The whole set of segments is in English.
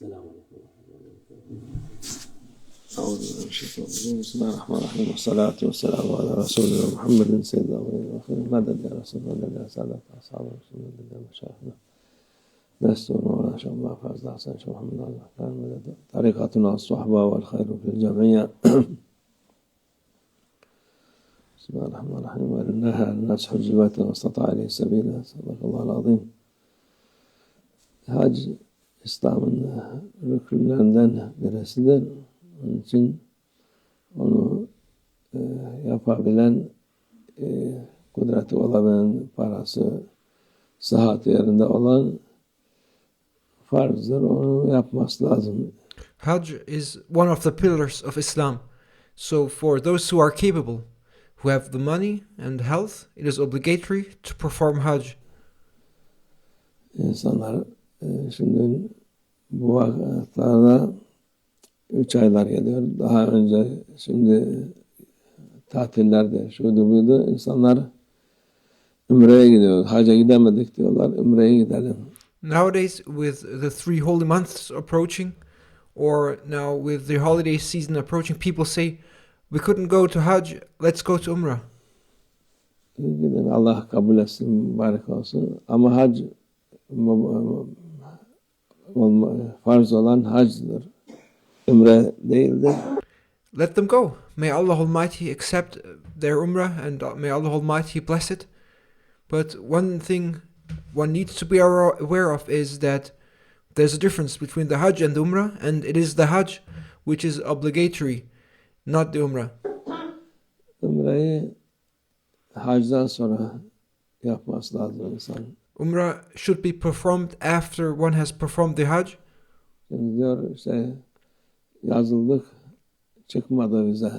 Selamun Aleyküm. Bismillahirrahmanirrahim. Vessalatu vesselamu ala Resulina Muhammedin seyyidina ve ahirin. Meded ya Resulallah ya Sadat ashabı Resulullah ve meşayihina. Mesturun ve aşamlar fazla Hasan Şeyh Muhammed Allah'tan meded. Tarikatuna as-suhba vel hayru fil cemiyye. Bismillahirrahmanirrahim. Ve linnaha al-nas hüccibeten ve istata'a ileyhi sebila. Sadakallahu azim. Hac İslam'ın rükünlerinden birisidir. Onun için onu yapabilen, kudreti olabilen, parası, sıhhati yerinde olan farzdır. Onu yapması lazım. Hajj is one of the pillars of Islam. So for those who are capable, who have the money and health, it is obligatory to perform Hajj. İnsanlar şimdi bu vakıflarda 3 aylar geliyor. Daha önce şimdi tatillerde şuydu buydu. İnsanlar Umre'ye gidiyor. Hacca gidemedik diyorlar. Umre'ye gidelim. Nowadays, with the 3 holy months approaching, or now with the holiday season approaching, people say, we couldn't go to Hajj, let's go to Umrah. Gidin, Allah kabul etsin, mübarek olsun. Ama hac farz olan hacdır. Umre değildir. Let them go. May Allah Almighty accept their Umrah and may Allah Almighty bless it. But one thing one needs to be aware of is that there's a difference between the Hajj and the Umrah, and it is the Hajj which is obligatory, not the Umrah. Umre'yi hacdan sonra yapması lazım insan. Umrah should be performed after one has performed the Hajj. Şimdi diyor işte yazıldık, çıkmadı bize.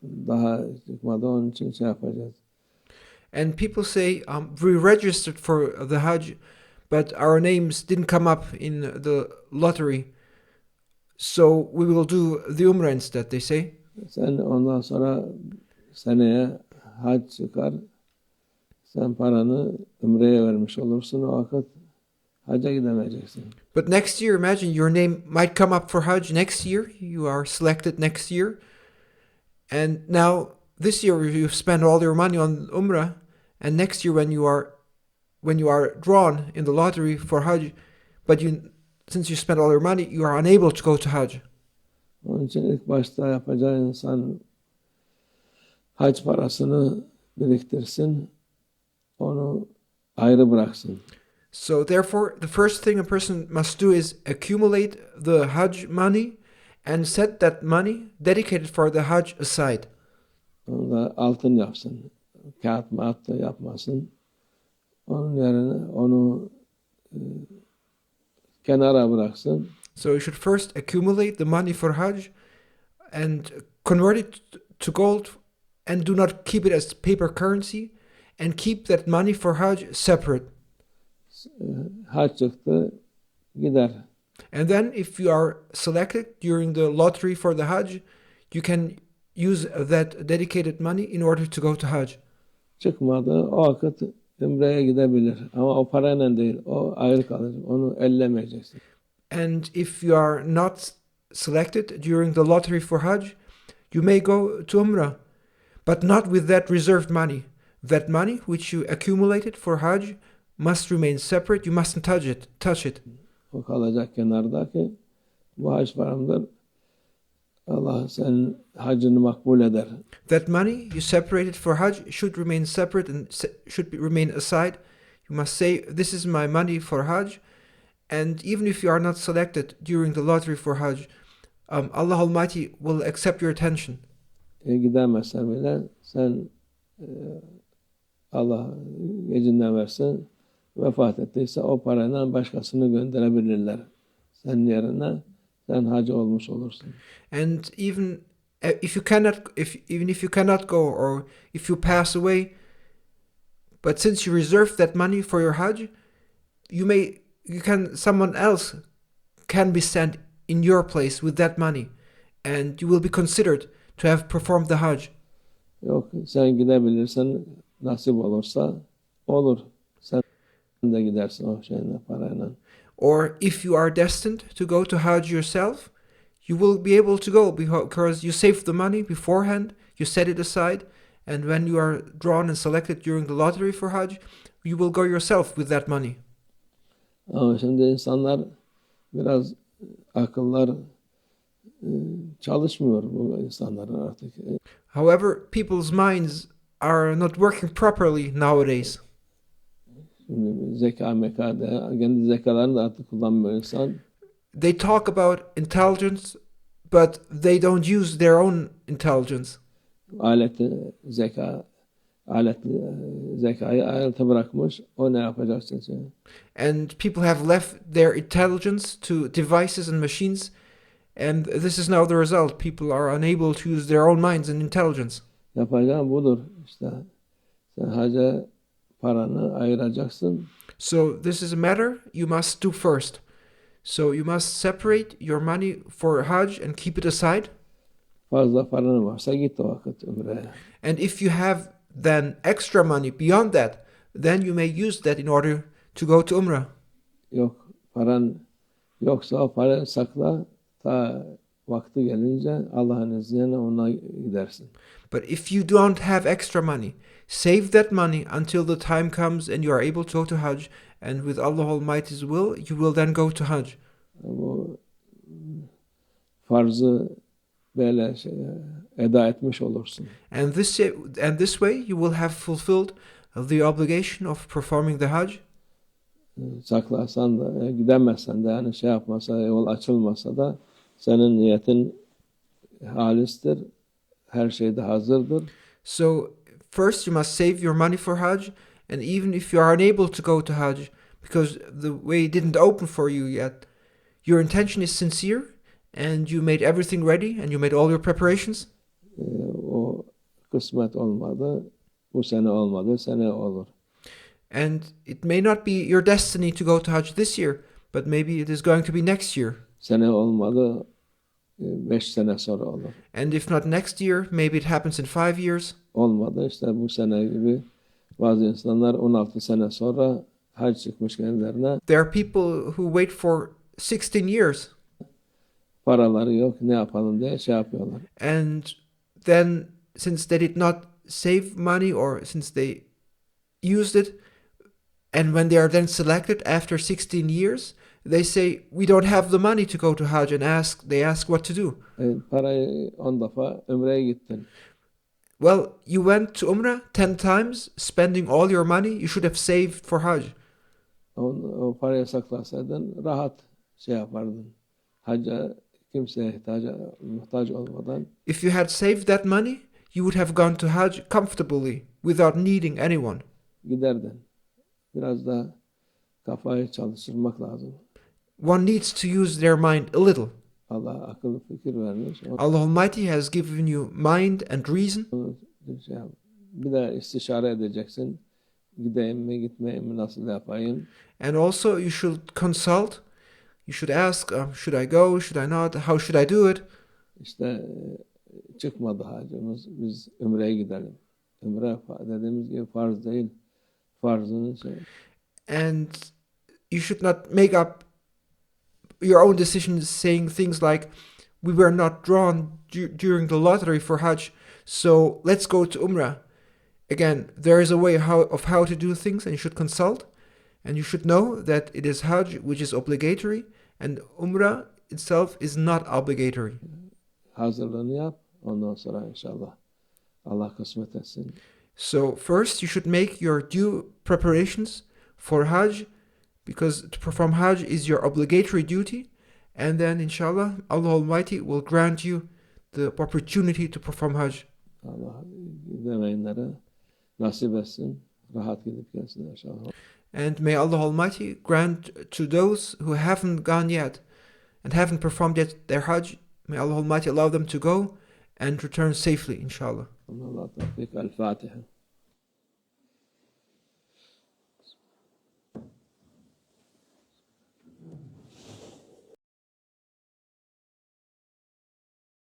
Daha çıkmadı, onun için şey yapacağız. And people say, we registered for the Hajj, but our names didn't come up in the lottery, so we will do the Umrah instead, they say. Sen ondan sonra seneye hac çıkar, sen paranı Umre'ye vermiş olursun, o vakit hacca gidemeyeceksin. But next year, imagine your name might come up for Hajj next year. You are selected next year. And now, this year you've spent all your money on Umrah. And next year when you are drawn in the lottery for Hajj, but since you spent all your money, you are unable to go to Hajj. Onun için ilk başta yapacağı insan hac parasını biriktirsin, onu ayrı bıraksın. So therefore, the first thing a person must do is accumulate the Hajj money and set that money dedicated for the Hajj aside. Onu da altın yapsın. Kağıt mağat da yapmasın. Onun yerine onu kenara bıraksın. So you should first accumulate the money for Hajj and convert it to gold and do not keep it as paper currency and keep that money for Hajj separate. Hac çıktı, gider. And then if you are selected during the lottery for the Hajj, you can use that dedicated money in order to go to Hajj. Çıkmadı, o vakit Umre'ye gidebilir. Ama o parayla değil, o ayrı kalır. Onu ellemeyeceksin. And if you are not selected during the lottery for Hajj, you may go to Umrah, but not with that reserved money. That money which you accumulated for Hajj must remain separate. You mustn't touch it. O kalacak kenarda ki bu hac paramdır. Allah senin hacını makbul eder. That money you separated for Hajj should remain separate and remain aside. You must say, this is my money for Hajj. And even if you are not selected during the lottery for Hajj, Allah Almighty will accept your attention. Gidemezsen bile sen Allah gecinden versin, vefat ettiyse o parayla başkasını gönderebilirler. Senin yerine sen hacı olmuş olursun. And even if you cannot go, or if you pass away, but since you reserved that money for your Hajj, someone else can be sent in your place with that money, and you will be considered to have performed the Hajj. Yok, sen gidebilirsen, nasip olursa olur. Sen de gidersin o şeyle, parayla. Or if you are destined to go to Hajj yourself, you will be able to go because you saved the money beforehand, you set it aside, and when you are drawn and selected during the lottery for Hajj, you will go yourself with that money. Ama şimdi insanlar biraz akıllar çalışmıyor bu insanların artık. However, people's minds are not working properly nowadays. Şimdi zeka mekada, kendi zekalarını da artık kullanmıyor insan. They talk about intelligence, but they don't use their own intelligence. Zekayı alete bırakmış. O ne yapacaksın sen? And people have left their intelligence to devices and machines, and this is now the result. People are unable to use their own minds and intelligence. Yapacağın budur işte. Sen hacca paranı ayıracaksın. So this is a matter you must do first. So you must separate your money for Hajj and keep it aside. Fazla paranın varsa git o vakit Umre'ye. And if you have then extra money beyond that, then you may use that in order to go to Umrah. Yok, paran yoksa o parayı sakla, ta vakti gelince Allah'ın izniyle ona gidersin. But if you don't have extra money, save that money until the time comes and you are able to go to Hajj, and with Allah Almighty's will, you will then go to Hajj. Bu farzı böyle eda etmiş olursun. And this way you will have fulfilled the obligation of performing the Hajj. Saklarsan da gidemezsen de yani yapmasa, yol açılmasa da senin niyetin halistir. Her şey de hazırdır. So first you must save your money for Hajj, and even if you are unable to go to Hajj because the way didn't open for you yet, your intention is sincere and you made everything ready and you made all your preparations. O kısmet olmadı, bu sene olmadı, sene olur. And it may not be your destiny to go to Hajj this year, but maybe it is going to be next year. Sene olmadı, 5 sene sonra olur. And if not next year, maybe it happens in 5 years. Olmadı işte bu sene gibi bazı insanlar 16 sene sonra hac çıkmış kendilerine. There are people who wait for 16 years. Paraları yok, ne yapalım diye yapıyorlar. And then since they did not save money or since they used it, and when they are then selected after 16 years, they say, we don't have the money to go to Hajj, and they ask what to do. Parayı 10 defa Umre'ye gittin. Well, you went to Umrah 10 times, spending all your money you should have saved for Hajj. O parayı saklasaydın rahat yapardın. Hacca kimseye muhtaç olmadan. If you had saved that money, you would have gone to Hajj comfortably, without needing anyone. Giderdin. Biraz da kafayı çalıştırmak lazım. One needs to use their mind a little. Allah akıl fikir vermiş. Allah Almighty has given you mind and reason. Bir de istişare edeceksin. Gideyim mi, gitmeyeyim mi, nasıl yapayım? And also you should consult. You should ask, should I go, should I not, how should I do it? İşte çıkmadı hacımız, biz Umre'ye gidelim. Umre dediğimiz gibi farz değil. Farzının And you should not make up your own decisions saying things like, we were not drawn during the lottery for Hajj, so let's go to Umrah. Again, there is a way of how to do things, and you should consult, and you should know that it is Hajj which is obligatory, and Umrah itself is not obligatory. Hazırlığını yap, ondan sonra inşallah Allah kısmet etsin. So first you should make your due preparations for Hajj, because to perform Hajj is your obligatory duty, and then inshallah Allah Almighty will grant you the opportunity to perform Hajj. Allah gidemeyenlere nasip etsin, rahat gidip gelsin inşallah. And may Allah Almighty grant to those who haven't gone yet and haven't performed yet their Hajj, may Allah Almighty allow them to go and return safely, inshallah. Allah tawfik. Al-Fatiha.